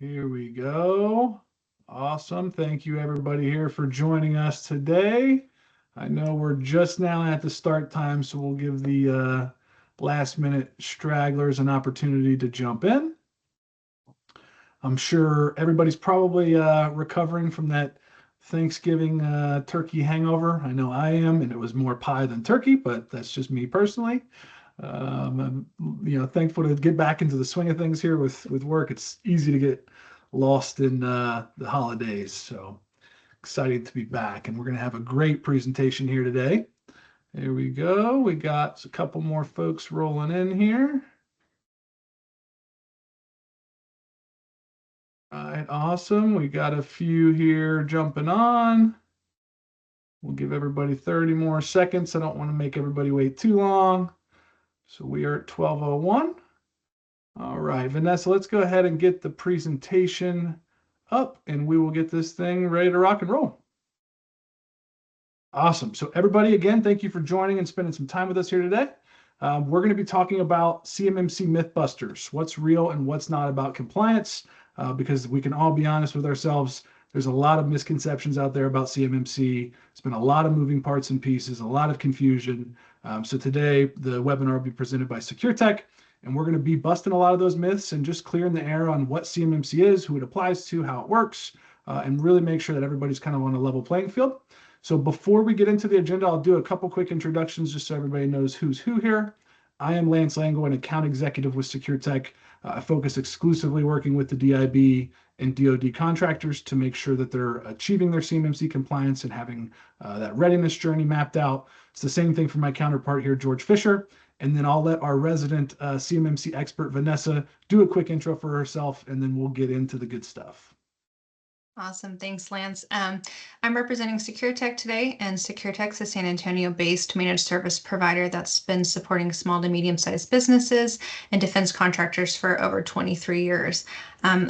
Here we go. Awesome. Thank you everybody here for joining us today. I know we're just now at the start time, so we'll give the last minute stragglers an opportunity to jump in. I'm sure everybody's probably recovering from that Thanksgiving turkey hangover. I know I am, and it was more pie than turkey, but that's just me personally. I'm thankful to get back into the swing of things here with work. It's easy to get lost in the holidays, so excited to be back. And we're going to have a great presentation here today. Here we go. We got a couple more folks rolling in here. All right, awesome. We got a few here jumping on. We'll give everybody 30 more seconds. I don't want to make everybody wait too long. So we are at 12:01. All right, Vanessa, let's go ahead and get the presentation up and we will get this thing ready to rock and roll. Awesome. So everybody, again, thank you for joining and spending some time with us here today. We're going to be talking about CMMC Mythbusters, what's real and what's not about compliance, because we can all be honest with ourselves. There's a lot of misconceptions out there about CMMC. There's been a lot of moving parts and pieces, a lot of confusion. So today, the webinar will be presented by SecureTech, and we're going to be busting a lot of those myths and just clearing the air on what CMMC is, who it applies to, how it works, and really make sure that everybody's kind of on a level playing field. So before we get into the agenda, I'll do a couple quick introductions just so everybody knows who's who here. I am Lance Lango, an account executive with SecureTech. I focus exclusively working with the DIB and DoD contractors to make sure that they're achieving their CMMC compliance and having that readiness journey mapped out. It's the same thing for my counterpart here, George Fisher. And then I'll let our resident CMMC expert, Vanessa, do a quick intro for herself, and then we'll get into the good stuff. Awesome. Thanks, Lance. I'm representing SecureTech today, and SecureTech's a San Antonio-based managed service provider that's been supporting small to medium-sized businesses and defense contractors for over 23 years.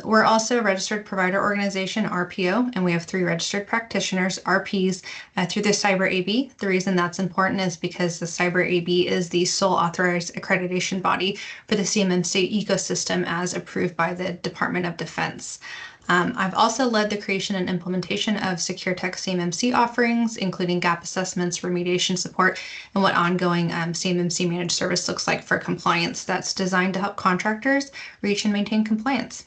We're also a registered provider organization, RPO, and we have 3 registered practitioners, RPs, through the Cyber AB. The reason that's important is because the Cyber AB is the sole authorized accreditation body for the CMMC ecosystem as approved by the Department of Defense. I've also led the creation and implementation of SecureTech CMMC offerings, including gap assessments, remediation support, and what ongoing CMMC managed service looks like for compliance that's designed to help contractors reach and maintain compliance.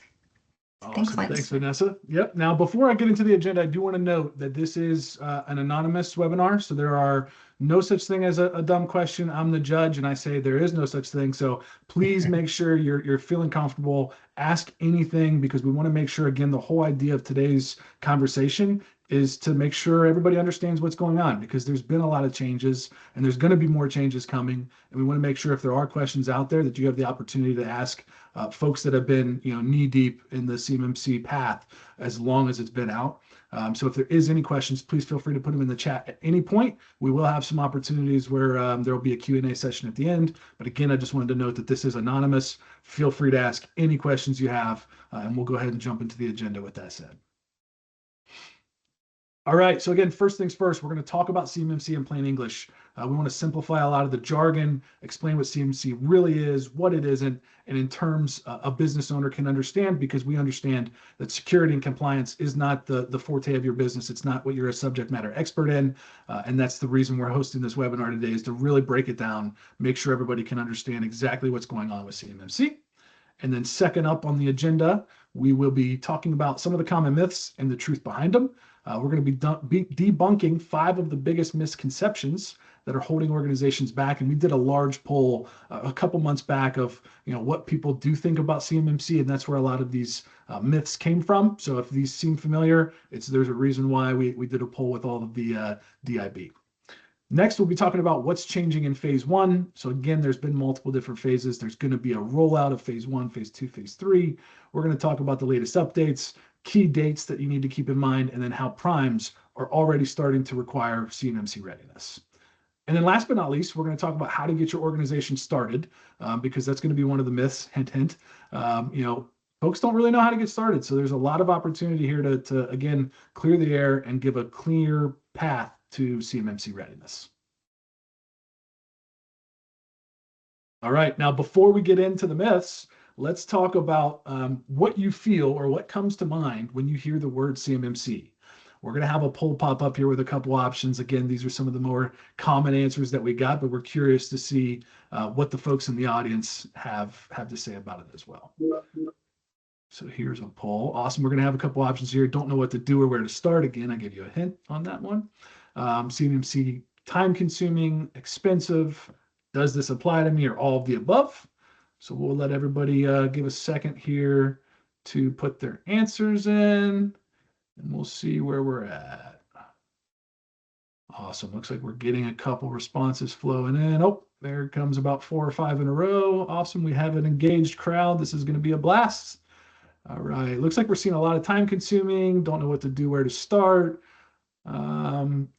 Awesome. Thanks, Vanessa. Yep. Now, before I get into the agenda, I do want to note that this is an anonymous webinar, so there are no such thing as a dumb question. I'm the judge, and I say there is no such thing. So please make sure you're feeling comfortable. Ask anything, because we want to make sure, again, the whole idea of today's conversation is to make sure everybody understands what's going on, because there's been a lot of changes and there's going to be more changes coming. And we want to make sure if there are questions out there that you have the opportunity to ask folks that have been knee deep in the CMMC path as long as it's been out. So if there is any questions, please feel free to put them in the chat at any point. We will have some opportunities where there will be a Q&A session at the end. But again, I just wanted to note that this is anonymous. Feel free to ask any questions you have, and we'll go ahead and jump into the agenda with that said. All right, so again, first things first, we're going to talk about CMMC in plain English. We want to simplify a lot of the jargon, explain what CMMC really is, what it isn't, and in terms a business owner can understand, because we understand that security and compliance is not the forte of your business. It's not what you're a subject matter expert in, and that's the reason we're hosting this webinar today, is to really break it down, make sure everybody can understand exactly what's going on with CMMC. And then second up on the agenda, we will be talking about some of the common myths and the truth behind them. We're going to be debunking 5 of the biggest misconceptions that are holding organizations back. And we did a large poll a couple months back of what people do think about CMMC, and that's where a lot of these myths came from. So if these seem familiar, there's a reason why we did a poll with all of the DIB. Next, we'll be talking about what's changing in phase 1. So again, there's been multiple different phases. There's going to be a rollout of phase 1, phase 2, phase 3. We're going to talk about the latest updates, key dates that you need to keep in mind, and then how primes are already starting to require CMMC readiness. And then last but not least, we're going to talk about how to get your organization started, because that's going to be one of the myths, hint, hint. Folks don't really know how to get started. So there's a lot of opportunity here to again, clear the air and give a clear path to CMMC readiness. All right, now before we get into the myths, let's talk about what you feel or what comes to mind when you hear the word CMMC. We're going to have a poll pop up here with a couple options. Again, these are some of the more common answers that we got, but we're curious to see what the folks in the audience have to say about it as well. So here's a poll. Awesome. We're going to have a couple options here. Don't know what to do or where to start. Again, I give you a hint on that one. CMMC, time consuming, expensive. Does this apply to me, or all of the above? So we'll let everybody give a second here to put their answers in, and we'll see where we're at. Awesome. Looks like we're getting a couple responses flowing in. Oh, there comes about 4 or 5 in a row. Awesome. We have an engaged crowd. This is going to be a blast. All right. Looks like we're seeing a lot of time consuming. Don't know what to do, where to start.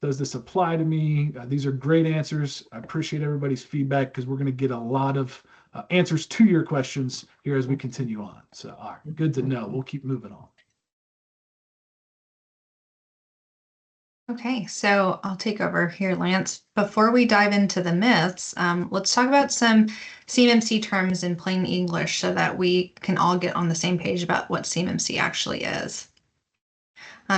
Does this apply to me? These are great answers. I appreciate everybody's feedback because we're going to get a lot of answers to your questions here as we continue on. So, all right, good to know. We'll keep moving on. Okay, so I'll take over here, Lance. Before we dive into the myths, let's talk about some CMMC terms in plain English so that we can all get on the same page about what CMMC actually is.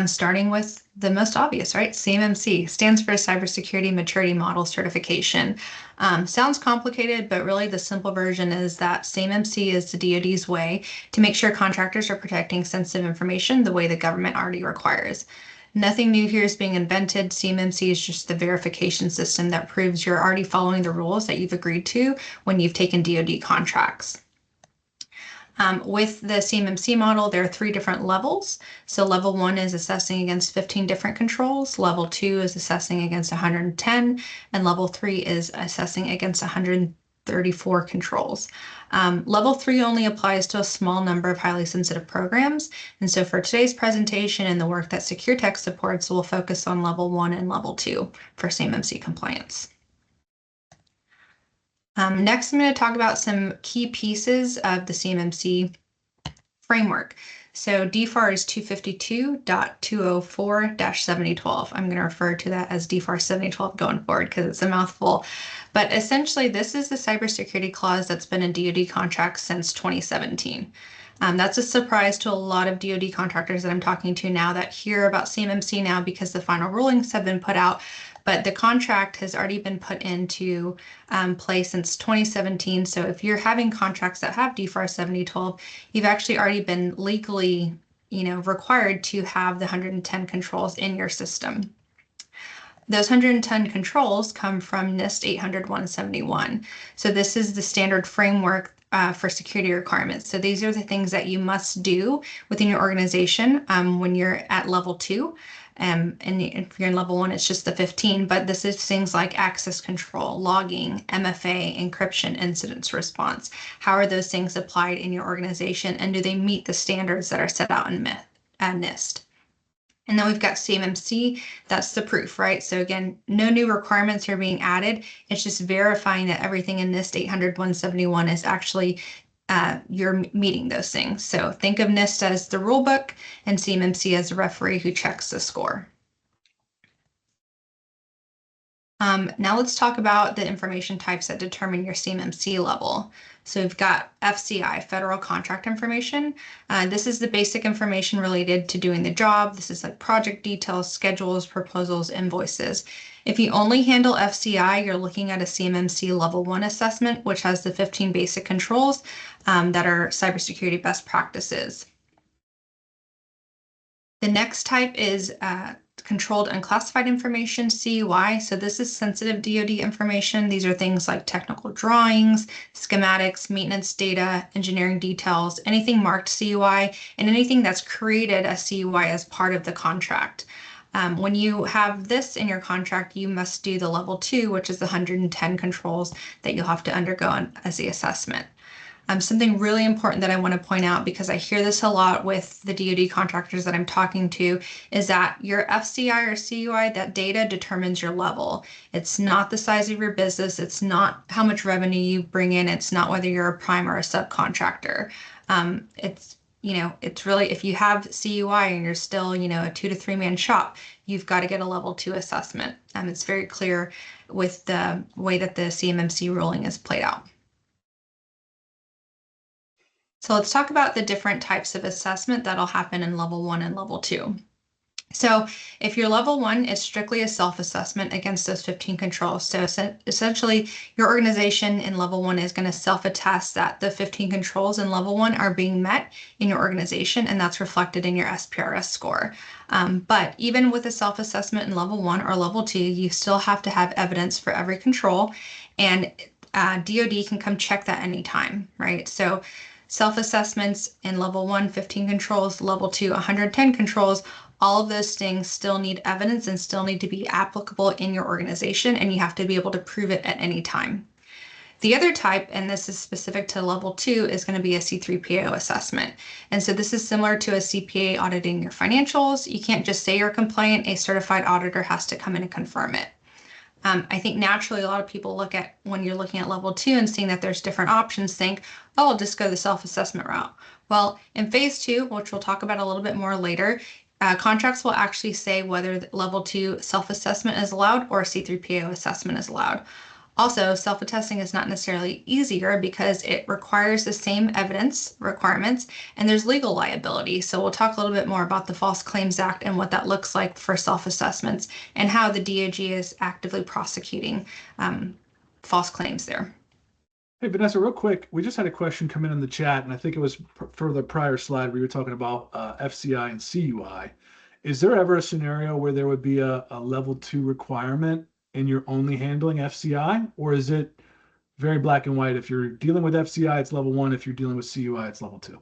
Starting with the most obvious, right? CMMC stands for Cybersecurity Maturity Model Certification. Sounds complicated, but really the simple version is that CMMC is the DoD's way to make sure contractors are protecting sensitive information the way the government already requires. Nothing new here is being invented. CMMC is just the verification system that proves you're already following the rules that you've agreed to when you've taken DoD contracts. With the CMMC model, there are 3 different levels. So level 1 is assessing against 15 different controls. Level 2 is assessing against 110, and level 3 is assessing against 134 controls. Level 3 only applies to a small number of highly sensitive programs. And so for today's presentation and the work that SecureTech supports, we'll focus on level 1 and level 2 for CMMC compliance. Next, I'm going to talk about some key pieces of the CMMC framework. So DFAR is 252.204-7012. I'm going to refer to that as DFAR 7012 going forward because it's a mouthful. But essentially, this is the cybersecurity clause that's been in DoD contracts since 2017. That's a surprise to a lot of DoD contractors that I'm talking to now that hear about CMMC now because the final rulings have been put out. But the contract has already been put into place since 2017. So if you're having contracts that have DFAR 7012, you've actually already been legally, required to have the 110 controls in your system. Those 110 controls come from NIST 800-171. So this is the standard framework for security requirements. So these are the things that you must do within your organization when you're at level 2. And if you're in level 1, it's just the 15, but this is things like access control, logging, MFA, encryption, incident response. How are those things applied in your organization, and do they meet the standards that are set out in NIST? And then we've got CMMC, that's the proof, right? So again, no new requirements are being added. It's just verifying that everything in NIST 800-171 is actually you're meeting those things. So think of NIST as the rule book and CMMC as the referee who checks the score. Now let's talk about the information types that determine your CMMC level. So we've got FCI, Federal Contract Information. This is the basic information related to doing the job. This is like project details, schedules, proposals, invoices. If you only handle FCI, you're looking at a CMMC level 1 assessment, which has the 15 basic controls that are cybersecurity best practices. The next type is controlled unclassified information, CUI. So this is sensitive DoD information. These are things like technical drawings, schematics, maintenance data, engineering details, anything marked CUI, and anything that's created a CUI as part of the contract. When you have this in your contract, you must do the level 2, which is the 110 controls that you'll have to undergo as the assessment. Something really important that I want to point out, because I hear this a lot with the DoD contractors that I'm talking to, is that your FCI or CUI, that data determines your level. It's not the size of your business. It's not how much revenue you bring in. It's not whether you're a prime or a subcontractor. It's really, if you have CUI and you're still, a 2 to 3 man shop, you've got to get a level 2 assessment. It's very clear with the way that the CMMC ruling is played out. So let's talk about the different types of assessment that'll happen in level 1 and level 2. So if you're level 1, it's strictly a self-assessment against those 15 controls. So essentially, your organization in level 1 is going to self-attest that the 15 controls in level 1 are being met in your organization, and that's reflected in your SPRS score. But even with a self-assessment in level 1 or level 2, you still have to have evidence for every control, and DoD can come check that anytime, right? So self-assessments in level 1, 15 controls, level 2, 110 controls, all of those things still need evidence and still need to be applicable in your organization, and you have to be able to prove it at any time. The other type, and this is specific to level 2, is going to be a C3PAO assessment. And so this is similar to a CPA auditing your financials. You can't just say you're compliant, a certified auditor has to come in and confirm it. I think naturally a lot of people look at when you're looking at level 2 and seeing that there's different options, think, oh, I'll just go the self-assessment route. Well, in phase 2, which we'll talk about a little bit more later, contracts will actually say whether level 2 self-assessment is allowed or C3PAO assessment is allowed. Also, self-attesting is not necessarily easier because it requires the same evidence requirements and there's legal liability. So we'll talk a little bit more about the False Claims Act and what that looks like for self-assessments and how the DOJ is actively prosecuting false claims there. Hey, Vanessa, real quick, we just had a question come in the chat, and I think it was for the prior slide we were talking about FCI and CUI. Is there ever a scenario where there would be a level 2 requirement and you're only handling FCI, or is it very black and white? If you're dealing with FCI, it's level 1. If you're dealing with CUI, it's level 2.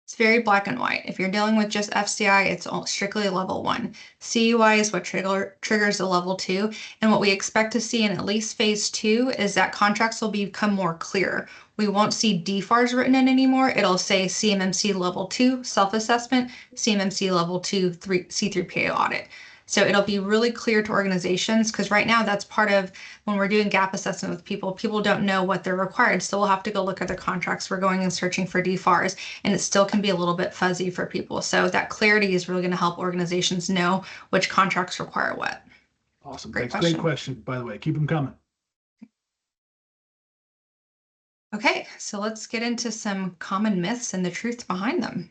It's very black and white. If you're dealing with just FCI, it's strictly level 1. CUI is what triggers a level 2. And what we expect to see in at least phase 2 is that contracts will become more clear. We won't see DFARS written in anymore. It'll say CMMC level 2 self-assessment, CMMC level 2 C3PAO audit. So it'll be really clear to organizations because right now that's part of when we're doing gap assessment with people, people don't know what they're required. So we'll have to go look at their contracts. We're going and searching for DFARS, and it still can be a little bit fuzzy for people. So that clarity is really going to help organizations know which contracts require what. Awesome. Great question. Great question, by the way. Keep them coming. Okay, so let's get into some common myths and the truth behind them.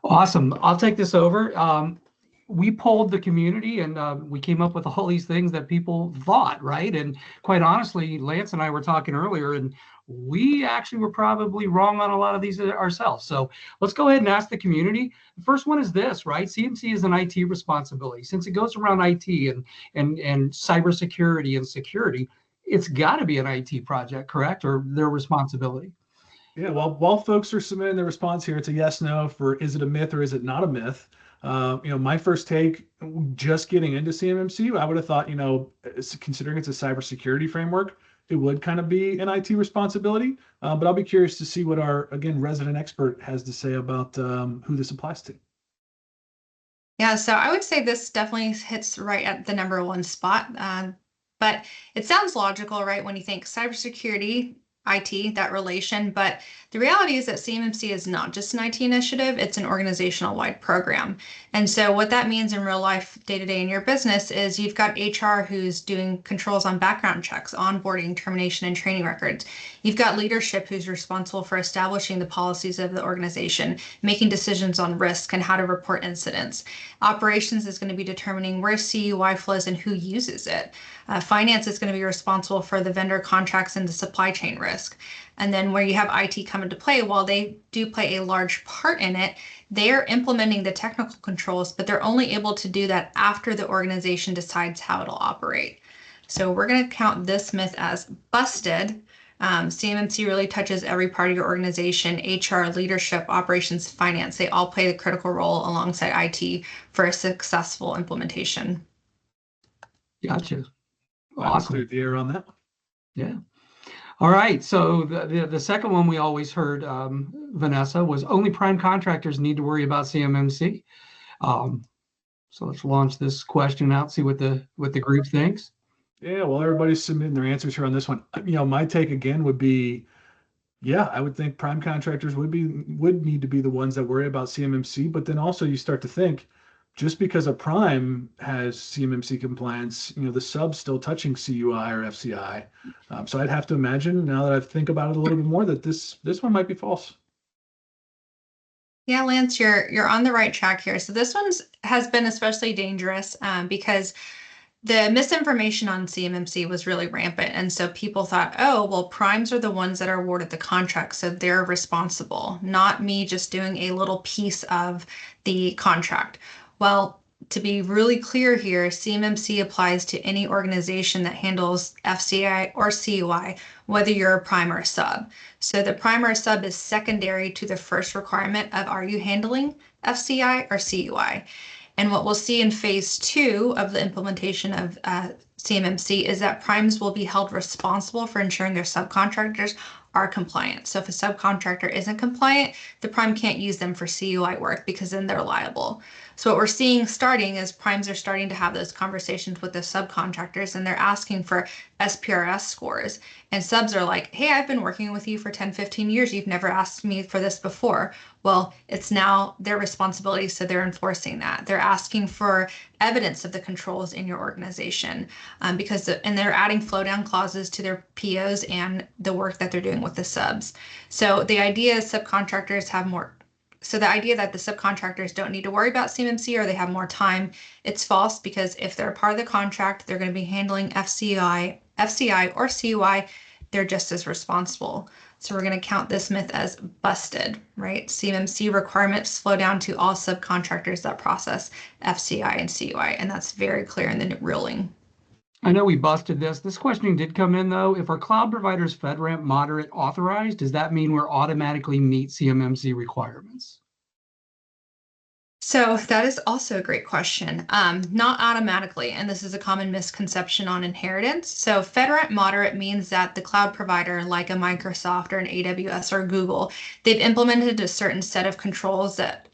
Awesome. I'll take this over. We polled the community and we came up with all these things that people thought, right? And quite honestly, Lance and I were talking earlier, and we actually were probably wrong on a lot of these ourselves. So let's go ahead and ask the community. The first one is this, right? CMC is an IT responsibility. Since it goes around IT and cybersecurity and security, it's got to be an IT project, correct? Or their responsibility. Yeah, well, while folks are submitting their response here, it's a yes, no for is it a myth or is it not a myth? My first take, just getting into CMMC, I would have thought, considering it's a cybersecurity framework, it would kind of be an IT responsibility. But I'll be curious to see what our, again, resident expert has to say about who this applies to. Yeah, so I would say this definitely hits right at the #1 spot. But it sounds logical, right? When you think cybersecurity, IT, that relation, but the reality is that CMMC is not just an IT initiative, it's an organizational wide program. And so what that means in real life, day to day in your business is you've got HR who's doing controls on background checks, onboarding, termination, and training records. You've got leadership who's responsible for establishing the policies of the organization, making decisions on risk and how to report incidents. Operations is going to be determining where CUI flows and who uses it. Finance is going to be responsible for the vendor contracts and the supply chain risk. And then where you have IT come into play, while they do play a large part in it, they're implementing the technical controls, but they're only able to do that after the organization decides how it'll operate. So we're going to count this myth as busted. CMMC really touches every part of your organization, HR, leadership, operations, finance. They all play a critical role alongside IT for a successful implementation. Gotcha. Awesome. Cleared the air on that one. Yeah. All right. So the second one we always heard, Vanessa, was only prime contractors need to worry about CMMC. So let's launch this question out, see what the group thinks. Yeah, well, everybody's submitting their answers here on this one. My take again would be, yeah, I would think prime contractors would need to be the ones that worry about CMMC. But then also you start to think, just because a prime has CMMC compliance, the sub's still touching CUI or FCI. So I'd have to imagine, now that I think about it a little bit more, that this one might be false. Yeah, Lance, you're on the right track here. So this one's has been especially dangerous because the misinformation on CMMC was really rampant. And so people thought, oh, well, primes are the ones that are awarded the contract, so they're responsible, not me just doing a little piece of the contract. Well, to be really clear here, CMMC applies to any organization that handles FCI or CUI, whether you're a prime or a sub. So the prime or sub is secondary to the first requirement of, are you handling FCI or CUI? And what we'll see in phase 2 of the implementation of CMMC is that primes will be held responsible for ensuring their subcontractors are compliant. So if a subcontractor isn't compliant, the prime can't use them for CUI work because then they're liable. So what we're seeing starting is primes are starting to have those conversations with the subcontractors, and they're asking for SPRS scores. And subs are like, hey, I've been working with you for 10, 15 years. You've never asked me for this before. Well, it's now their responsibility, so they're enforcing that. They're asking for evidence of the controls in your organization and they're adding flow down clauses to their POs and the work that they're doing with the subs. So the idea is subcontractors have more. So the idea that the subcontractors don't need to worry about CMMC or they have more time, it's false, because if they're part of the contract, they're going to be handling FCI or CUI. They're just as responsible. So we're going to count this myth as busted, right? CMMC requirements flow down to all subcontractors that process FCI and CUI, and that's very clear in the ruling. I know we busted this. This question did come in though. If our cloud provider's FedRAMP moderate authorized, does that mean we're automatically meet CMMC requirements? So that is also a great question. Not automatically, and this is a common misconception on inheritance. So FedRAMP moderate means that the cloud provider, like a Microsoft or an AWS or Google, they've implemented a certain set of controls that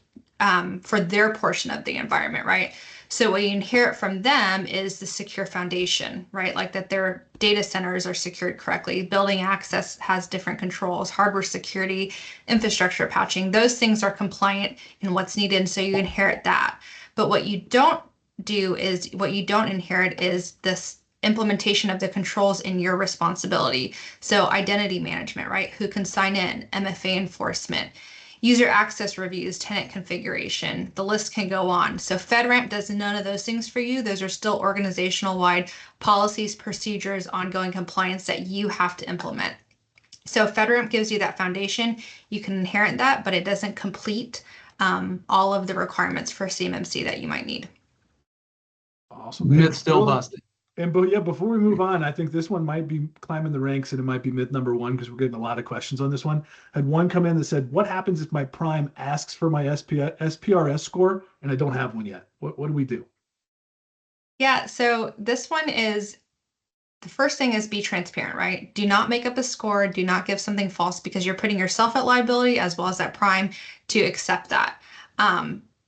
for their portion of the environment, right? So what you inherit from them is the secure foundation, right? Like that their data centers are secured correctly, building access has different controls, hardware security, infrastructure patching, those things are compliant in what's needed, so you inherit that. But what you don't inherit is this implementation of the controls in your responsibility. So identity management, right? Who can sign in, MFA enforcement, user access reviews, tenant configuration, the list can go on. So FedRAMP does none of those things for you. Those are still organizational wide policies, procedures, ongoing compliance that you have to implement. So FedRAMP gives you that foundation. You can inherit that, but it doesn't complete all of the requirements for CMMC that you might need. Awesome. Myth still busted. But yeah, before we move on, I think this one might be climbing the ranks and it might be myth number 1 because we're getting a lot of questions on this one. Had one come in that said, what happens if my prime asks for my SPRS score and I don't have one yet? What do we do? Yeah, so this one is, the first thing is be transparent, right? Do not make up a score. Do not give something false, because you're putting yourself at liability as well as that prime to accept that.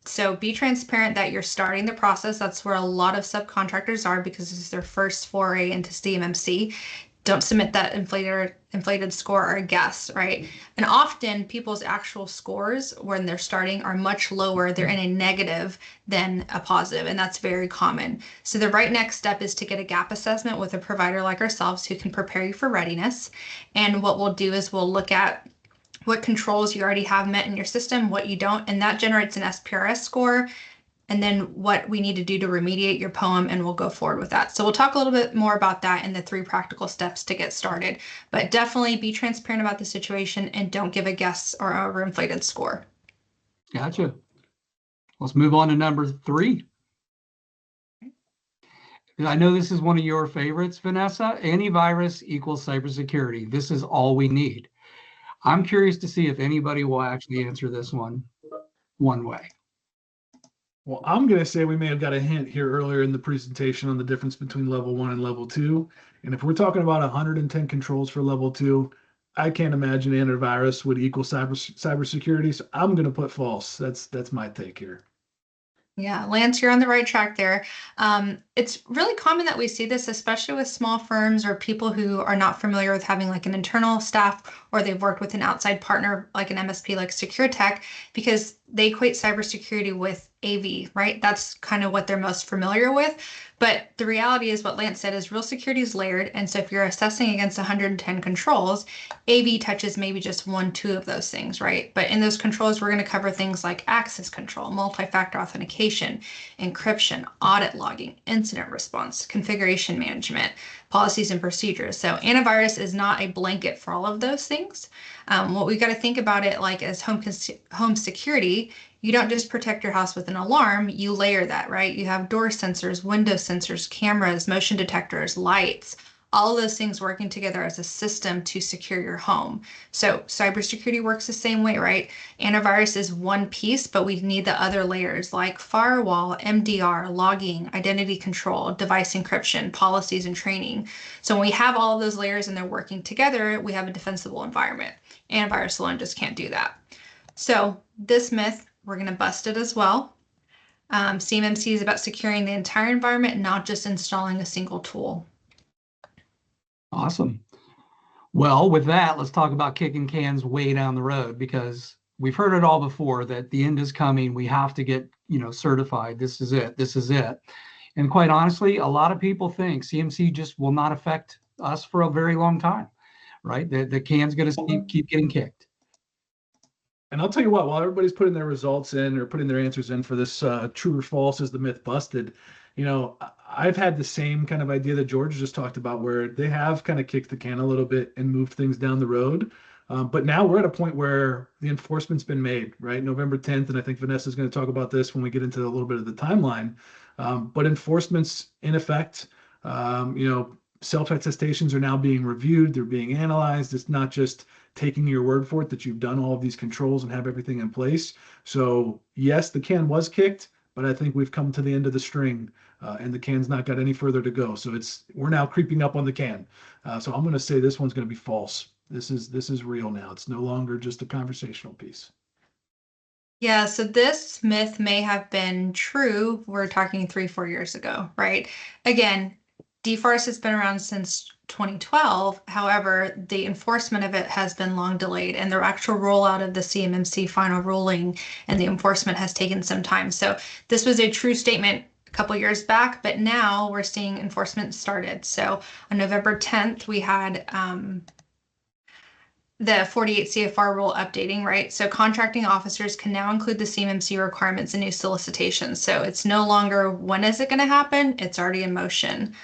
So be transparent that you're starting the process. That's where a lot of subcontractors are, because this is their first foray into CMMC. Don't submit that inflated score or a guess, right? And often people's actual scores when they're starting are much lower. They're in a negative than a positive, and that's very common. So the right next step is to get a gap assessment with a provider like ourselves who can prepare you for readiness. And what we'll do is we'll look at what controls you already have met in your system, what you don't, and that generates an SPRS score, and then what we need to do to remediate your poem, and we'll go forward with that. So we'll talk a little bit more about that in the 3 practical steps to get started, but definitely be transparent about the situation and don't give a guess or overinflated score. Gotcha. Let's move on to number 3. I know this is one of your favorites, Vanessa. Antivirus equals cybersecurity. This is all we need. I'm curious to see if anybody will actually answer this one way. Well, I'm going to say we may have got a hint here earlier in the presentation on the difference between level 1 and level 2. And if we're talking about 110 controls for level 2, I can't imagine antivirus would equal cybersecurity. So I'm going to put false. That's my take here. Yeah, Lance, you're on the right track there. It's really common that we see this, especially with small firms or people who are not familiar with having like an internal staff, or they've worked with an outside partner like an MSP like SecureTech, because they equate cybersecurity with AV, right? That's kind of what they're most familiar with. But the reality is what Lance said is real security is layered. And so if you're assessing against 110 controls, AV touches maybe just 1, 2 of those things, right? But in those controls, we're going to cover things like access control, multi-factor authentication, encryption, audit logging, incident response, configuration management, policies and procedures. So antivirus is not a blanket for all of those things. What we've got to think about it like as home security, you don't just protect your house with an alarm, you layer that, right? You have door sensors, window sensors, cameras, motion detectors, lights, all of those things working together as a system to secure your home. So cybersecurity works the same way, right? Antivirus is one piece, but we need the other layers like firewall, MDR, logging, identity control, device encryption, policies, and training. So when we have all of those layers and they're working together, we have a defensible environment. Antivirus alone just can't do that. So this myth, we're going to bust it as well. CMMC is about securing the entire environment, not just installing a single tool. Awesome. Well, with that, let's talk about kicking cans way down the road, because we've heard it all before that the end is coming. We have to get, certified. This is it. This is it. And quite honestly, a lot of people think CMC just will not affect us for a very long time, right? The can's going to keep getting kicked. And I'll tell you what, while everybody's putting their results in or putting their answers in for this true or false is the myth busted, I've had the same kind of idea that George just talked about, where they have kind of kicked the can a little bit and moved things down the road. But now we're at a point where the enforcement's been made, right? November 10th, and I think Vanessa's going to talk about this when we get into a little bit of the timeline. But enforcement's in effect. Self-attestations are now being reviewed. They're being analyzed. It's not just taking your word for it that you've done all of these controls and have everything in place. So yes, the can was kicked, but I think we've come to the end of the string, and the can's not got any further to go. So we're now creeping up on the can. So I'm going to say this one's going to be false. This is real now. It's no longer just a conversational piece. Yeah, so this myth may have been true. We're talking 3-4 years ago, right? Again, DFARS has been around since 2012. However, the enforcement of it has been long delayed, and the actual rollout of the CMMC final ruling and the enforcement has taken some time. So this was a true statement a couple years back, but now we're seeing enforcement started. So on November 10th, we had the 48 CFR rule updating, right? So contracting officers can now include the CMMC requirements in new solicitations. So it's no longer when is it going to happen? It's already in motion.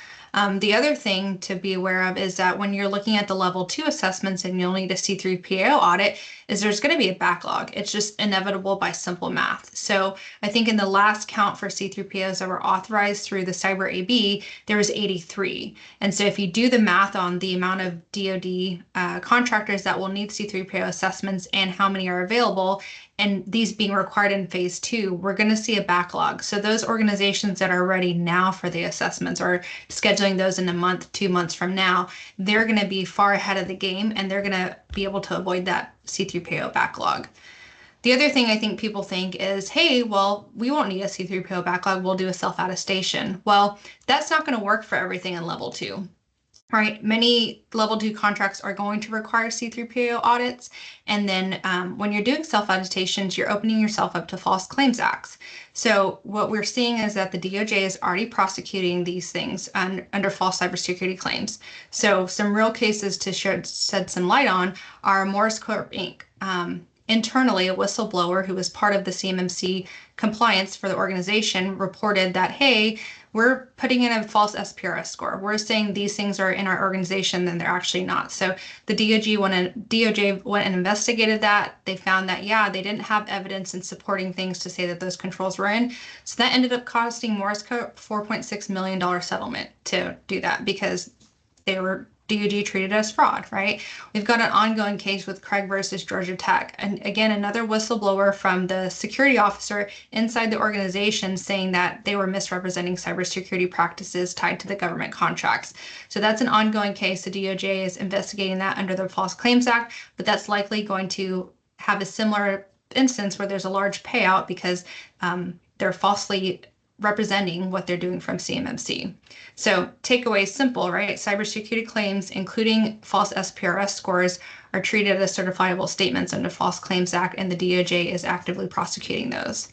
The other thing to be aware of is that when you're looking at the level 2 assessments and you'll need a C3PAO audit, is there's going to be a backlog. It's just inevitable by simple math. So I think in the last count for C3PAOs that were authorized through the Cyber AB, there was 83. And so if you do the math on the amount of DoD contractors that will need C3PAO assessments and how many are available, and these being required in phase 2, we're going to see a backlog. So those organizations that are ready now for the assessments or scheduling those in a month, 2 months from now, they're going to be far ahead of the game, and they're going to be able to avoid that C3PAO backlog. The other thing I think people think is, hey, well, we won't need a C3PAO backlog. We'll do a self-attestation. Well, that's not going to work for everything in level 2. Right, many level 2 contracts are going to require C3PAO audits. And then when you're doing self-attestations, you're opening yourself up to false claims acts. So what we're seeing is that the DOJ is already prosecuting these things under false cybersecurity claims. So some real cases to shed some light on are Morris Corp Inc. Internally, a whistleblower who was part of the CMMC compliance for the organization reported that, hey, we're putting in a false SPRS score. We're saying these things are in our organization, and they're actually not. So the DOJ went and investigated that. They found that, yeah, they didn't have evidence in supporting things to say that those controls were in. So that ended up costing Morris Co. $4.6 million settlement to do that, because DOJ treated as fraud, right? We've got an ongoing case with Craig versus Georgia Tech. And again, another whistleblower from the security officer inside the organization saying that they were misrepresenting cybersecurity practices tied to the government contracts. So that's an ongoing case. The DOJ is investigating that under the False Claims Act, but that's likely going to have a similar instance where there's a large payout because they're falsely representing what they're doing from CMMC. So takeaway is simple, right? Cybersecurity claims, including false SPRS scores, are treated as certifiable statements under False Claims Act, and the DOJ is actively prosecuting those.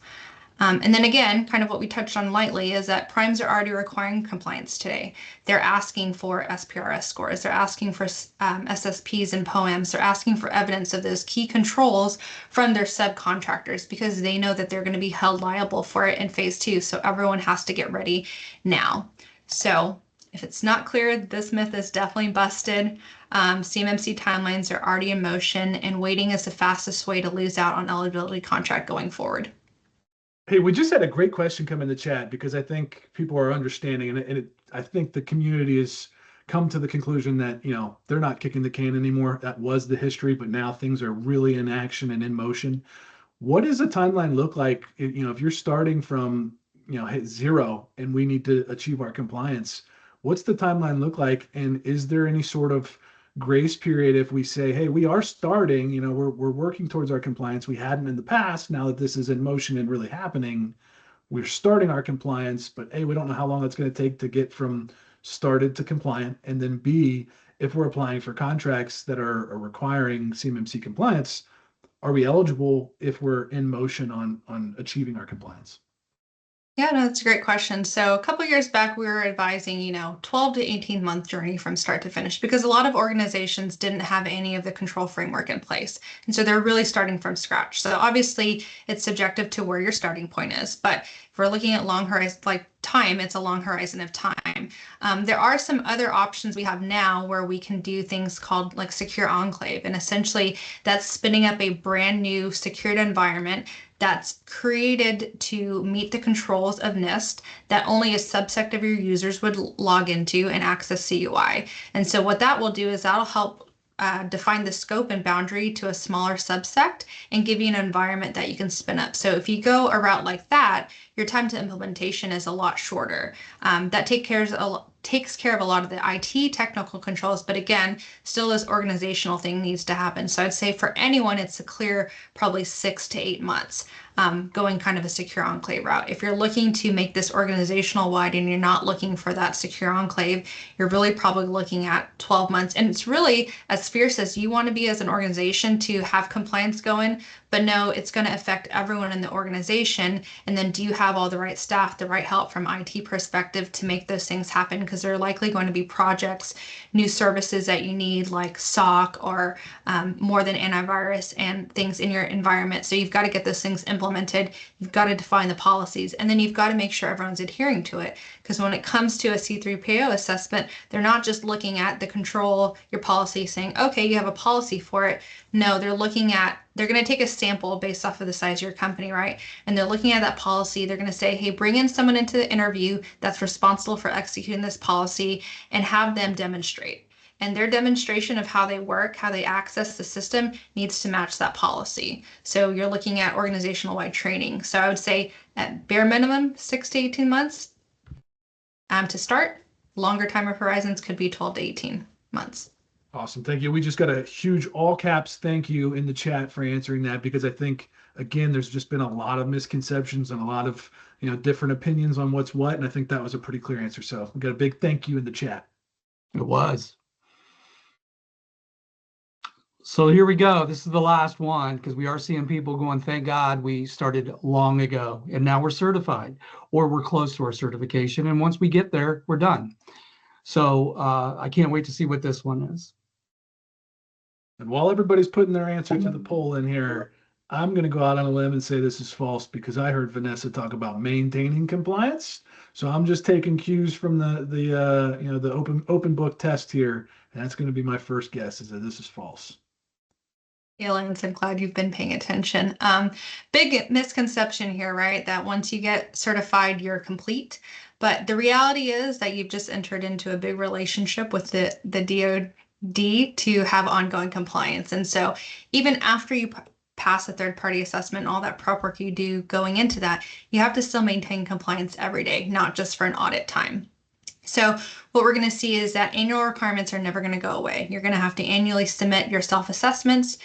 And then again, kind of what we touched on lightly is that primes are already requiring compliance today. They're asking for SPRS scores. They're asking for SSPs and POEMs. They're asking for evidence of those key controls from their subcontractors because they know that they're going to be held liable for it in phase 2. So everyone has to get ready now. So if it's not clear, this myth is definitely busted. CMMC timelines are already in motion, and waiting is the fastest way to lose out on eligibility contract going forward. Hey, we just had a great question come in the chat because I think people are understanding, and I think the community has come to the conclusion that, they're not kicking the can anymore. That was the history, but now things are really in action and in motion. What does a timeline look like? If you're starting from, zero and we need to achieve our compliance, what's the timeline look like? And is there any sort of grace period if we say, hey, we are starting, we're working towards our compliance. We hadn't in the past. Now that this is in motion and really happening, we're starting our compliance, but A, we don't know how long it's going to take to get from started to compliant. And then B, if we're applying for contracts that are requiring CMMC compliance, are we eligible if we're in motion on achieving our compliance? Yeah, no, that's a great question. So a couple of years back, we were advising, 12 to 18 month journey from start to finish because a lot of organizations didn't have any of the control framework in place. And so they're really starting from scratch. So obviously it's subjective to where your starting point is, but if we're looking at long horizon, like time, it's a long horizon of time. There are some other options we have now where we can do things called like secure enclave. And essentially that's spinning up a brand new secured environment that's created to meet the controls of NIST that only a subset of your users would log into and access CUI. And so what that will do is that'll help define the scope and boundary to a smaller subset and give you an environment that you can spin up. So if you go a route like that, your time to implementation is a lot shorter. That takes care of a lot of the IT technical controls, but again, still this organizational thing needs to happen. So I'd say for anyone, it's a clear probably 6 to 8 months. Going kind of a secure enclave route. If you're looking to make this organizational wide and you're not looking for that secure enclave, you're really probably looking at 12 months. And it's really as fierce as you want to be as an organization to have compliance going, but no, it's going to affect everyone in the organization. And then do you have all the right staff, the right help from IT perspective to make those things happen? Because there are likely going to be projects, new services that you need like SOC or more than antivirus and things in your environment. So you've got to get those things implemented. You've got to define the policies, and then you've got to make sure everyone's adhering to it. Because when it comes to a C3PAO assessment, they're not just looking at the control, your policy saying, okay, you have a policy for it. No, they're going to take a sample based off of the size of your company, right? And they're looking at that policy. They're going to say, hey, bring in someone into the interview that's responsible for executing this policy and have them demonstrate. And their demonstration of how they work, how they access the system needs to match that policy. So you're looking at organizational-wide training. So I would say at bare minimum, 6 to 18 months to start. Longer time horizons could be 12 to 18 months. Awesome. Thank you. We just got a huge all caps thank you in the chat for answering that, because I think, again, there's just been a lot of misconceptions and a lot of, different opinions on what's what. And I think that was a pretty clear answer. So we got a big thank you in the chat. It was. So here we go. This is the last one because we are seeing people going, thank God we started long ago and now we're certified or we're close to our certification. And once we get there, we're done. So I can't wait to see what this one is. And while everybody's putting their answer to the poll in here, I'm going to go out on a limb and say this is false because I heard Vanessa talk about maintaining compliance. So I'm just taking cues from the open book test here, and that's going to be my first guess is that this is false. Yeah, Lance, I'm glad you've been paying attention. Big misconception here, right? That once you get certified, you're complete. But the reality is that you've just entered into a big relationship with the DoD to have ongoing compliance. And so even after you pass a third-party assessment and all that prep work you do going into that, you have to still maintain compliance every day, not just for an audit time. So what we're going to see is that annual requirements are never going to go away. You're going to have to annually submit your self-assessments.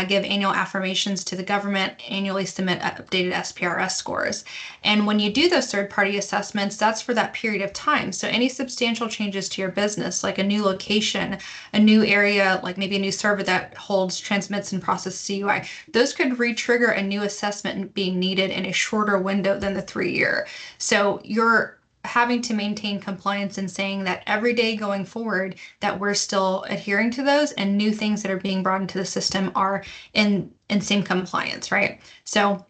give annual affirmations to the government, annually submit updated SPRS scores. And when you do those third-party assessments, that's for that period of time. So any substantial changes to your business, like a new location, a new area, like maybe a new server that holds, transmits, and processes CUI, those could re-trigger a new assessment being needed in a shorter window than the 3-year. So you're having to maintain compliance and saying that every day going forward that we're still adhering to those, and new things that are being brought into the system are in same compliance, right? So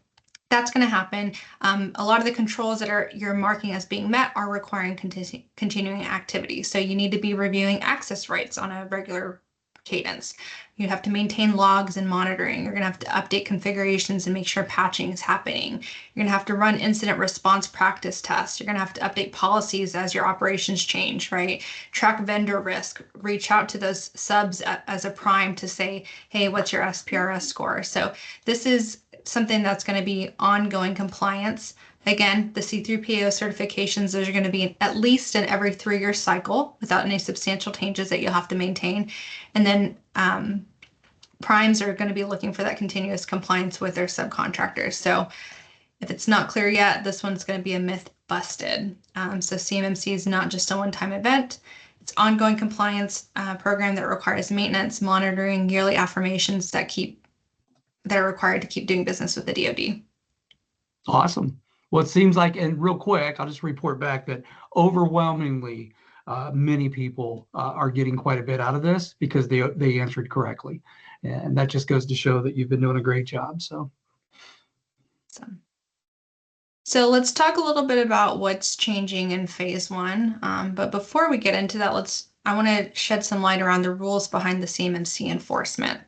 that's going to happen. A lot of the controls that you're marking as being met are requiring continuing activity. So you need to be reviewing access rights on a regular cadence. You have to maintain logs and monitoring. You're going to have to update configurations and make sure patching is happening. You're going to have to run incident response practice tests. You're going to have to update policies as your operations change, right? Track vendor risk, reach out to those subs as a prime to say, hey, what's your SPRS score? So this is something that's going to be ongoing compliance. Again, the C3PAO certifications, those are going to be at least an every 3-year cycle without any substantial changes that you'll have to maintain. And then primes are going to be looking for that continuous compliance with their subcontractors. So if it's not clear yet, this one's going to be a myth busted. So CMMC is not just a one-time event. It's ongoing compliance program that requires maintenance, monitoring, yearly affirmations that are required to keep doing business with the DoD. Awesome. Well, it seems like, and real quick, I'll just report back that overwhelmingly many people are getting quite a bit out of this because they answered correctly. And that just goes to show that you've been doing a great job. So let's talk a little bit about what's changing in phase 1. But before we get into that, I want to shed some light around the rules behind the CMMC enforcement.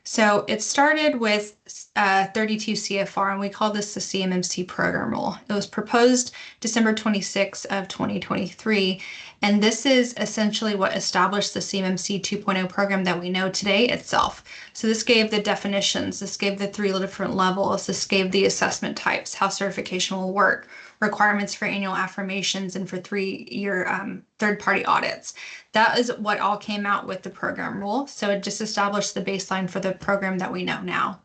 So it started with 32 CFR, and we call this the CMMC program rule. It was proposed December 26 of 2023, and this is essentially what established the CMMC 2.0 program that we know today itself. So this gave the definitions, this gave the 3 different levels, this gave the assessment types, how certification will work, requirements for annual affirmations, and for 3-year third-party audits. That is what all came out with the program rule. So it just established the baseline for the program that we know now.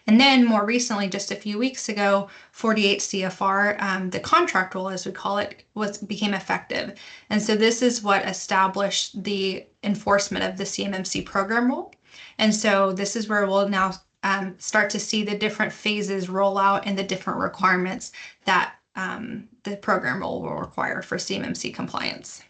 And then more recently, just a few weeks ago, 48 CFR, the contract rule, as we call it, became effective. And so this is what established the enforcement of the CMMC program rule. And so this is where we'll now start to see the different phases roll out and the different requirements that the program rule will require for CMMC compliance.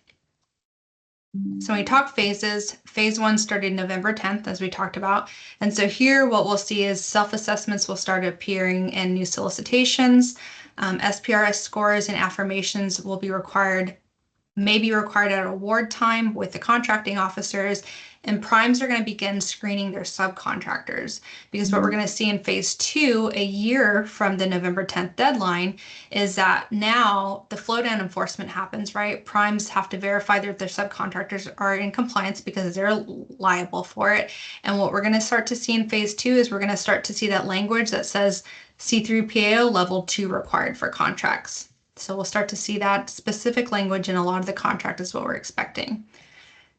So when we talk phases, phase 1 started November 10th, as we talked about. And so here what we'll see is self-assessments will start appearing in new solicitations. SPRS scores and affirmations will be required, may be required at award time with the contracting officers. And primes are going to begin screening their subcontractors, because what we're going to see in phase 2, a year from the November 10th deadline, is that now the flow down enforcement happens, right? Primes have to verify that their subcontractors are in compliance because they're liable for it. And what we're going to start to see in phase 2 is we're going to start to see that language that says C3PAO level 2 required for contracts. So we'll start to see that specific language in a lot of the contract is what we're expecting.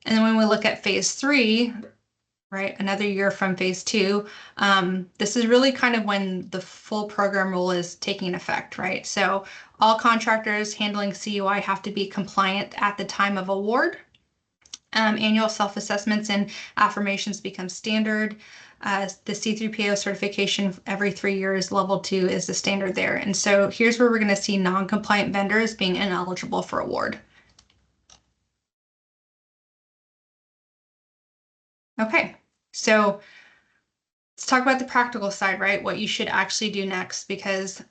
And then when we look at phase 3, right, another year from phase 2, this is really kind of when the full program rule is taking effect, right? So all contractors handling CUI have to be compliant at the time of award. Annual self-assessments and affirmations become standard. The C3PAO certification every 3 years, level 2 is the standard there. And so here's where we're going to see non-compliant vendors being ineligible for award. Okay, so let's talk about the practical side, right? What you should actually do next, because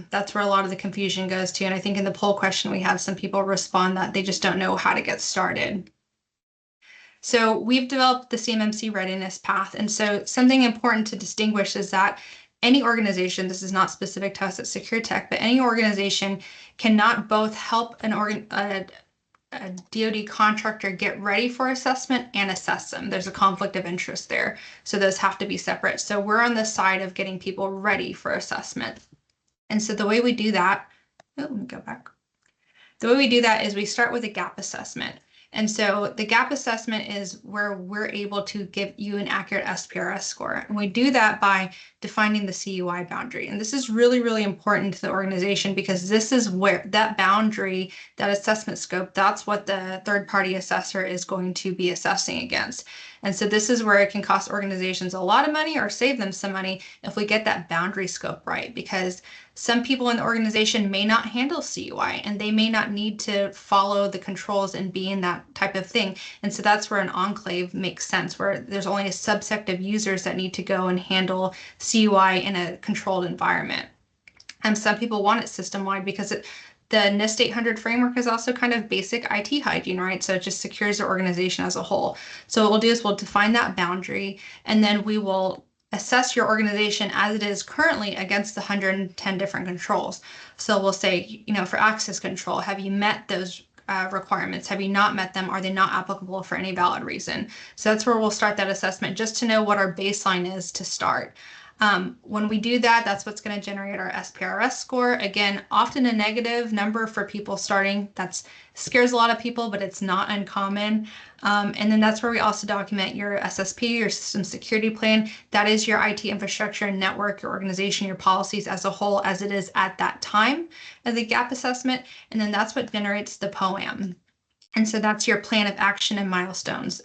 that's where a lot of the confusion goes to. And I think in the poll question, we had some people respond that they just don't know how to get started. So we've developed the CMMC readiness path. And so something important to distinguish is that any organization, this is not specific to us at SecureTech, but any organization cannot both help a DoD contractor get ready for assessment and assess them. There's a conflict of interest there. So those have to be separate. So we're on the side of getting people ready for assessment. And so the way we do that, let me go back. The way we do that is we start with a gap assessment. And so the gap assessment is where we're able to give you an accurate SPRS score. And we do that by defining the CUI boundary. And this is really, really important to the organization because this is where that boundary, that assessment scope, that's what the third-party assessor is going to be assessing against. And so this is where it can cost organizations a lot of money or save them some money if we get that boundary scope right, because some people in the organization may not handle CUI and they may not need to follow the controls and be in that type of thing. And so that's where an enclave makes sense, where there's only a subset of users that need to go and handle CUI in a controlled environment. And some people want it system-wide because the NIST 800 framework is also kind of basic IT hygiene, right? So it just secures the organization as a whole. So what we'll do is we'll define that boundary, and then we will assess your organization as it is currently against the 110 different controls. So we'll say, for access control, have you met those requirements? Have you not met them? Are they not applicable for any valid reason? So that's where we'll start that assessment, just to know what our baseline is to start. When we do that, that's what's going to generate our SPRS score. Again, often a negative number for people starting. That scares a lot of people, but it's not uncommon. And then that's where we also document your SSP, your system security plan. That is your IT infrastructure and network, your organization, your policies as a whole, as it is at that time of the gap assessment. And then that's what generates the POAM. And so that's your plan of action and milestones.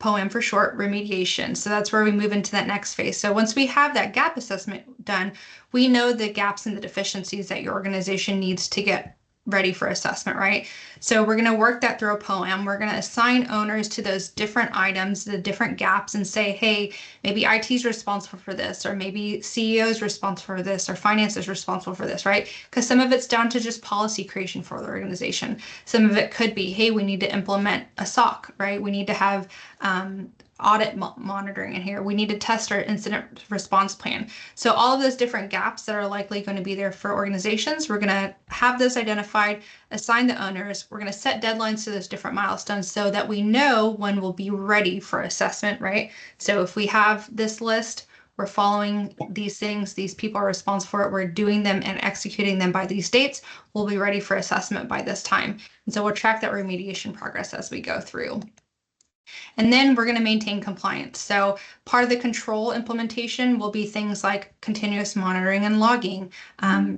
POAM for short, remediation. So that's where we move into that next phase. So once we have that gap assessment done, we know the gaps and the deficiencies that your organization needs to get ready for assessment, right? So we're going to work that through a POAM. We're going to assign owners to those different items, the different gaps, and say, hey, maybe IT is responsible for this, or maybe CEO is responsible for this, or finance is responsible for this, right? Because some of it's down to just policy creation for the organization. Some of it could be, hey, we need to implement a SOC, right? We need to have audit monitoring in here. We need to test our incident response plan. So all of those different gaps that are likely going to be there for organizations, we're going to have those identified, assign the owners. We're going to set deadlines to those different milestones so that we know when we'll be ready for assessment, right? So if we have this list, we're following these things, these people are responsible for it, we're doing them and executing them by these dates, we'll be ready for assessment by this time. And so we'll track that remediation progress as we go through. And then we're going to maintain compliance. So part of the control implementation will be things like continuous monitoring and logging,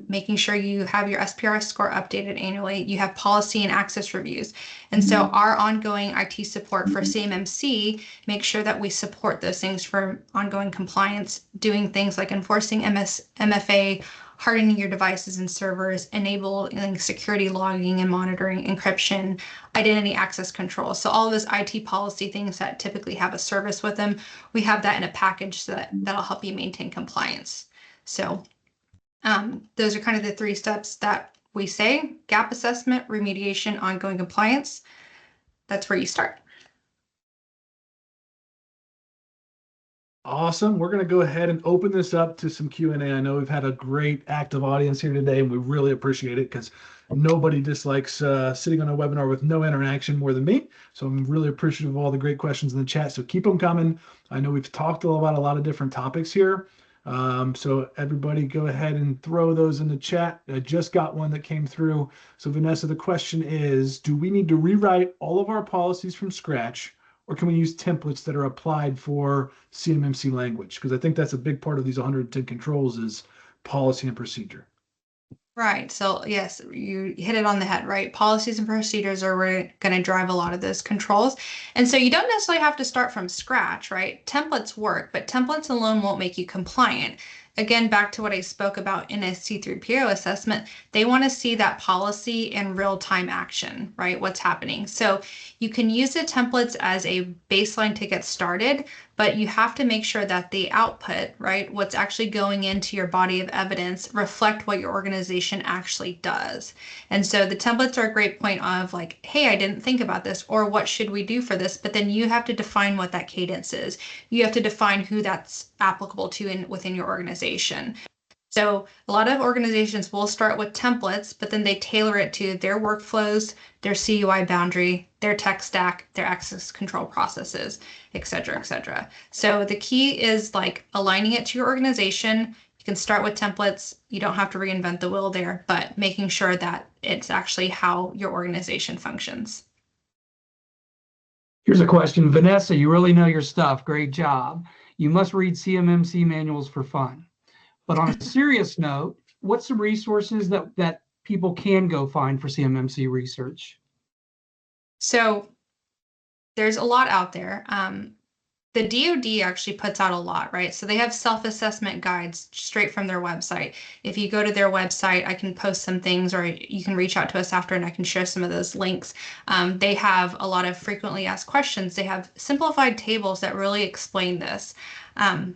making sure you have your SPRS score updated annually, you have policy and access reviews. And so our ongoing IT support for CMMC makes sure that we support those things for ongoing compliance, doing things like enforcing MFA, hardening your devices and servers, enabling security logging and monitoring, encryption, identity access control. So all of those IT policy things that typically have a service with them, we have that in a package so that'll help you maintain compliance. So those are kind of the 3 steps that we say: gap assessment, remediation, ongoing compliance. That's where you start. Awesome. We're going to go ahead and open this up to some Q&A. I know we've had a great active audience here today, and we really appreciate it because nobody dislikes sitting on a webinar with no interaction more than me. So I'm really appreciative of all the great questions in the chat. So keep them coming. I know we've talked about a lot of different topics here. So everybody go ahead and throw those in the chat. I just got one that came through. So Vanessa, the question is, do we need to rewrite all of our policies from scratch, or can we use templates that are applied for CMMC language? Because I think that's a big part of these 110 controls is policy and procedure. Right. So yes, you hit it on the head, right? Policies and procedures are going to drive a lot of those controls. And so you don't necessarily have to start from scratch, right? Templates work, but templates alone won't make you compliant. Again, back to what I spoke about in a C3PO assessment, they want to see that policy in real-time action, right? What's happening. So you can use the templates as a baseline to get started, but you have to make sure that the output, right, what's actually going into your body of evidence, reflect what your organization actually does. And so the templates are a great point of like, hey, I didn't think about this, or what should we do for this? But then you have to define what that cadence is. You have to define who that's applicable to within your organization. So a lot of organizations will start with templates, but then they tailor it to their workflows, their CUI boundary, their tech stack, their access control processes, et cetera, et cetera. So the key is like aligning it to your organization. You can start with templates. You don't have to reinvent the wheel there, but making sure that it's actually how your organization functions. Here's a question. Vanessa, you really know your stuff. Great job. You must read CMMC manuals for fun. But on a serious note, what's some resources that people can go find for CMMC research? So there's a lot out there. The DoD actually puts out a lot, right? So they have self-assessment guides straight from their website. If you go to their website, I can post some things, or you can reach out to us after and I can share some of those links. They have a lot of frequently asked questions. They have simplified tables that really explain this.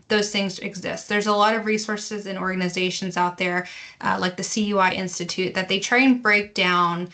Those things exist. There's a lot of resources and organizations out there, like the CUI Institute, that they try and break down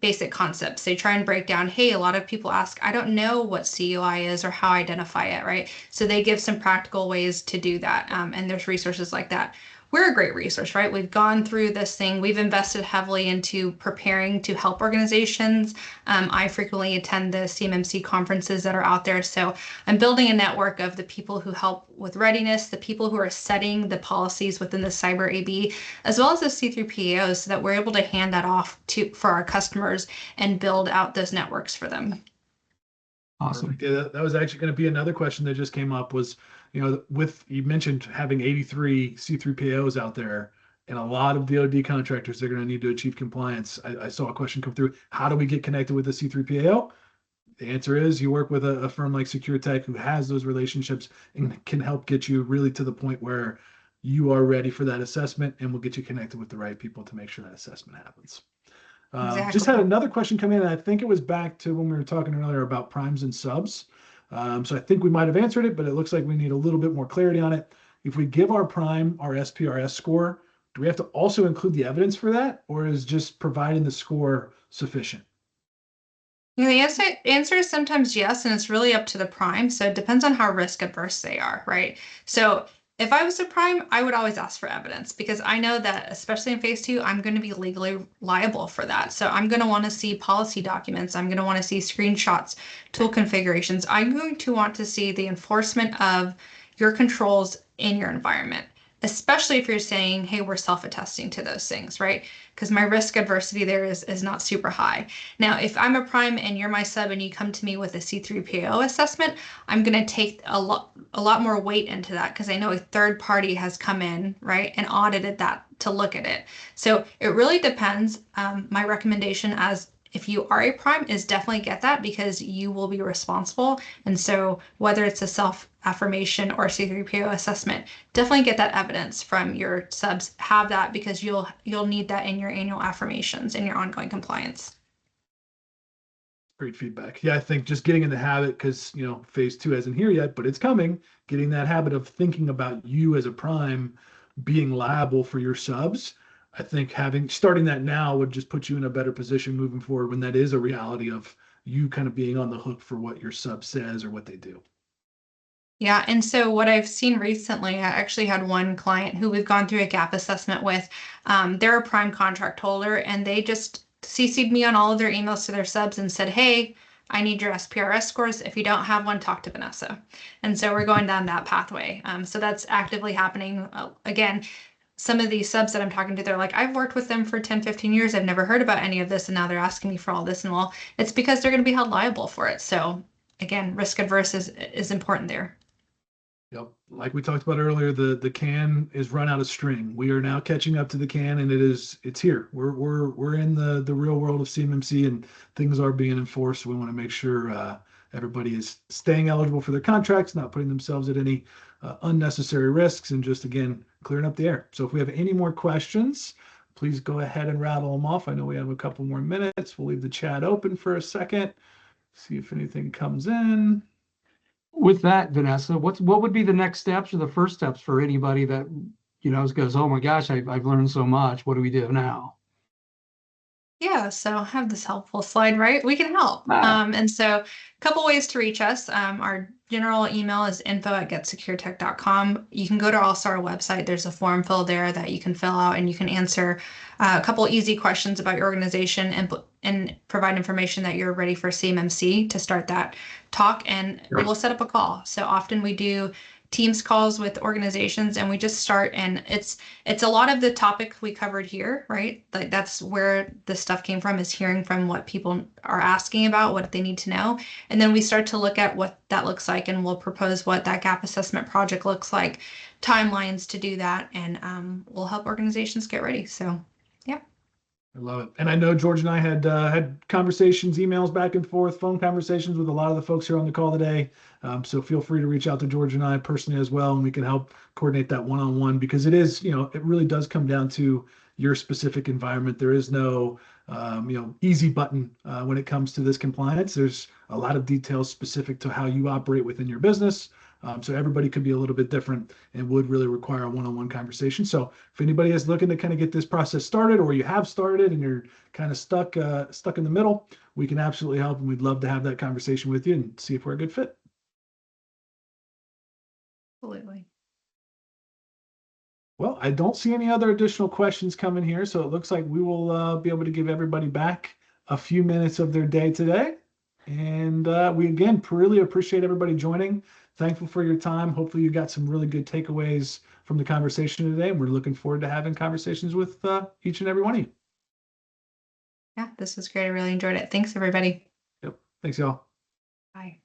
basic concepts. They try and break down, hey, a lot of people ask, I don't know what CUI is or how I identify it, right? So they give some practical ways to do that. And there's resources like that. We're a great resource, right? We've gone through this thing. We've invested heavily into preparing to help organizations. I frequently attend the CMMC conferences that are out there. So I'm building a network of the people who help with readiness, the people who are setting the policies within the cyber AB, as well as the C3PAOs, so that we're able to hand that off for our customers and build out those networks for them. Awesome. Yeah, that was actually going to be another question that just came up was, you mentioned having 83 C3PAOs out there, and a lot of DoD contractors are going to need to achieve compliance. I saw a question come through. How do we get connected with a C3PAO? The answer is you work with a firm like SecureTech who has those relationships and can help get you really to the point where you are ready for that assessment, and will get you connected with the right people to make sure that assessment happens. Exactly. Just had another question come in, and I think it was back to when we were talking earlier about primes and subs. So I think we might have answered it, but it looks like we need a little bit more clarity on it. If we give our prime our SPRS score, do we have to also include the evidence for that, or is just providing the score sufficient? The answer is sometimes yes, and it's really up to the prime. So it depends on how risk averse they are, right? So if I was a prime, I would always ask for evidence, because I know that, especially in phase 2, I'm going to be legally liable for that. So I'm going to want to see policy documents. I'm going to want to see screenshots, tool configurations. I'm going to want to see the enforcement of your controls in your environment, especially if you're saying, hey, we're self-attesting to those things, right? Because my risk adversity there is not super high. Now, if I'm a prime and you're my sub and you come to me with a C3PAO assessment, I'm going to take a lot more weight into that, because I know a third party has come in, right, and audited that to look at it. So it really depends. My recommendation, as if you are a prime, is definitely get that, because you will be responsible. And so whether it's a self-affirmation or C3PAO assessment, definitely get that evidence from your subs. Have that, because you'll need that in your annual affirmations and your ongoing compliance. Great feedback. Yeah, I think just getting in the habit, because phase 2 isn't here yet, but it's coming. Getting that habit of thinking about you as a prime being liable for your subs. I think starting that now would just put you in a better position moving forward, when that is a reality of you kind of being on the hook for what your sub says or what they do. Yeah, and so what I've seen recently, I actually had one client who we've gone through a gap assessment with. They're a prime contract holder, and they just CC'd me on all of their emails to their subs and said, hey, I need your SPRS scores. If you don't have one, talk to Vanessa. And so we're going down that pathway. So that's actively happening. Again, some of these subs that I'm talking to, they're like, I've worked with them for 10, 15 years. I've never heard about any of this. And now they're asking me for all this. And well, it's because they're going to be held liable for it. So again, risk adverse is important there. Yep. Like we talked about earlier, the can is run out of string. We are now catching up to the can, and it's here. We're in the real world of CMMC, and things are being enforced. We want to make sure everybody is staying eligible for their contracts, not putting themselves at any unnecessary risks, and just, again, clearing up the air. So if we have any more questions, please go ahead and rattle them off. I know we have a couple more minutes. We'll leave the chat open for a second, see if anything comes in. With that, Vanessa, what would be the next steps or the first steps for anybody that goes, oh my gosh, I've learned so much. What do we do now? Yeah, so I have this helpful slide, right? We can help. And so a couple ways to reach us. Our general email is info@getsecuretech.com. You can go to also our website. There's a form fill there that you can fill out, and you can answer a couple easy questions about your organization and provide information that you're ready for CMMC to start that talk, and we'll set up a call. So often we do Teams calls with organizations, and we just start, and it's a lot of the topics we covered here, right? Like that's where the stuff came from, is hearing from what people are asking about, what they need to know. And then we start to look at what that looks like, and we'll propose what that gap assessment project looks like, timelines to do that, and we'll help organizations get ready. So yeah. I love it. And I know George and I had conversations, emails back and forth, phone conversations with a lot of the folks here on the call today. So feel free to reach out to George and I personally as well, and we can help coordinate that one-on-one, because it is, it really does come down to your specific environment. There is no, easy button when it comes to this compliance. There's a lot of details specific to how you operate within your business. So everybody could be a little bit different and would really require a one-on-one conversation. So if anybody is looking to kind of get this process started, or you have started and you're kind of stuck in the middle, we can absolutely help, and we'd love to have that conversation with you and see if we're a good fit. Absolutely. Well, I don't see any other additional questions coming here, so it looks like we will be able to give everybody back a few minutes of their day today. And we, again, really appreciate everybody joining. Thankful for your time. Hopefully you got some really good takeaways from the conversation today, and we're looking forward to having conversations with each and every one of you. Yeah, this was great. I really enjoyed it. Thanks, everybody. Yep. Thanks, y'all. Bye.